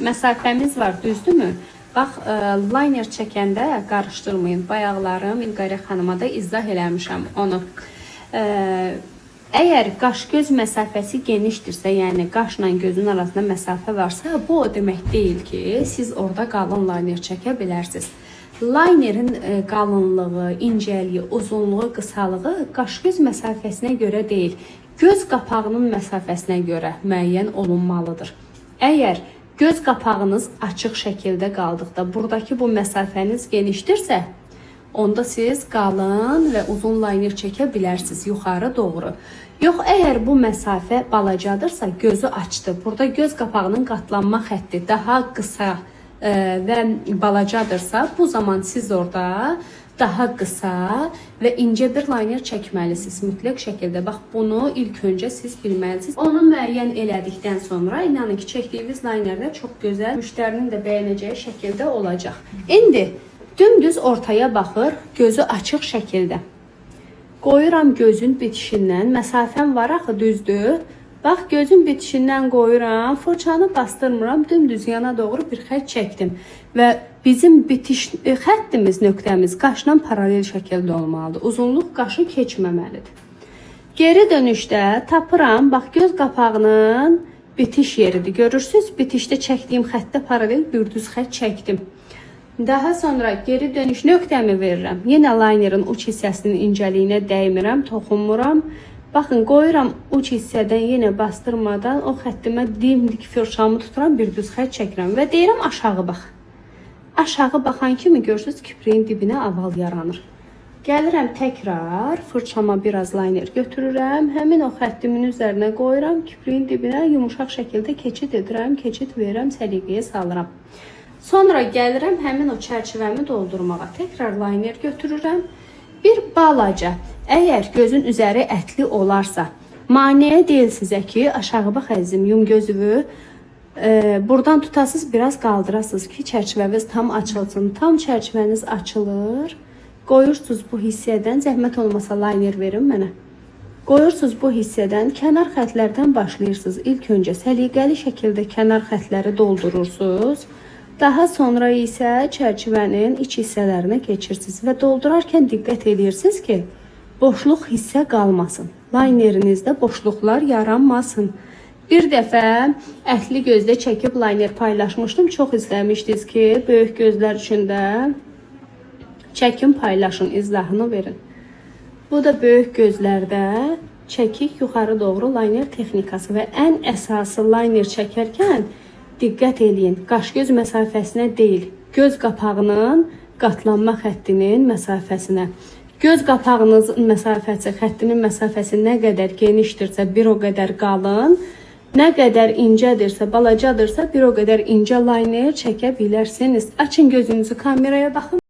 Məsafəmiz var, düzdürmü? Bax, liner çəkəndə qarışdırmayın. Bayaqlarım İlqarə xanıma da izah eləmişəm onu. Əgər qaş-göz məsafəsi genişdirsə, yəni qaşla gözün arasında məsafə varsa, bu o demək deyil ki, siz orada qalın liner çəkə bilərsiniz. Linerin qalınlığı, incəliyi, uzunluğu, qısalığı qaş-göz məsafəsinə görə deyil, göz qapağının məsafəsinə görə müəyyən olunmalıdır. Əgər göz qapağınız açıq şəkildə qaldıqda, buradakı bu məsafəniz genişdirsə, onda siz qalın və uzun liner çəkə bilərsiniz yuxarı doğru. Yox, əgər bu məsafə balacadırsa, gözü açdı. Burada göz qapağının qatlanma xətti daha qısa və balacadırsa, bu zaman siz orada daha qısa və incə bir liner çəkməlisiniz mütləq şəkildə. Bax, bunu ilk öncə siz bilməlisiniz. Onu müəyyən elədikdən sonra inanın ki, çəkdiyiniz linerlər çox gözəl, müştərinin də bəyənəcəyi şəkildə olacaq. İndi dümdüz ortaya baxır, gözü açıq şəkildə. Qoyuram gözün bitişindən, məsafəm var axı, düzdür. Bax, gözün bitişindən qoyuram, fırçanı bastırmıram, dümdüz yana doğru bir xətt çəkdim. Və bizim bitiş xəttimiz, nöqtəmiz qaşla paralel şəkildə olmalıdır. Uzunluq qaşı keçməməlidir. Geri dönüşdə tapıram, bax, göz qapağının bitiş yeridir. Görürsünüz, bitişdə çəkdiyim xəttə paralel bir düz xətt çəkdim. Daha sonra geri dönüş nöqtəmi verirəm. Yenə linerin uç hissəsinin incəliyinə dəymirəm, toxunmuram. Baxın, qoyuram uç hissədən yenə bastırmadan o xəttimə dimdik fırçamı tuturam, bir düz xətt çəkirəm və deyirəm aşağı bax. Aşağı baxan kimi görürsünüz kipriyin dibinə aval yaranır. Gəlirəm təkrar fırçama biraz liner götürürəm, həmin o xəttimin üzərinə qoyuram, kipriyin dibinə yumuşaq şəkildə keçid edirəm, keçid verirəm, səliqəyə salıram. Sonra gəlirəm həmin o çərçivəmi doldurmağa, təkrar liner götürürəm. Bir balaca, əgər gözün üzəri ətli olarsa, maneə deyil sizə ki, aşağı bax əzizim, yum gözünü, buradan tutasınız, biraz qaldırasınız ki, çərçivəniz tam açılsın. Tam çərçivəniz açılır, qoyursunuz bu hissədən, zəhmət olmasa liner verin mənə. Qoyursunuz bu hissədən, kənar xətlərdən başlayırsınız. İlk öncə səliqəli şəkildə kənar xətləri doldurursunuz. Daha sonra isə çərçivənin iç hissələrinə keçirsiniz və doldurarkən diqqət edirsiniz ki, boşluq hissə qalmasın. Linerinizdə boşluqlar yaranmasın. Bir dəfə ətli gözdə çəkib liner paylaşmışdım. Çox istəmişdiniz ki, böyük gözlər üçün də çəkin paylaşın, izahını verin. Bu da böyük gözlərdə çəkik yuxarı doğru liner texnikası və ən əsası liner çəkərkən diqqət eləyin, qaş-göz məsafəsinə deyil, göz qapağının qatlanma xəttinin məsafəsinə. Göz qapağınızın məsafəsi, xəttinin məsafəsi nə qədər genişdirsə, bir o qədər qalın, nə qədər incədirsə, balacadırsa, bir o qədər incə liner çəkə bilərsiniz. Açın gözünüzü kameraya baxın.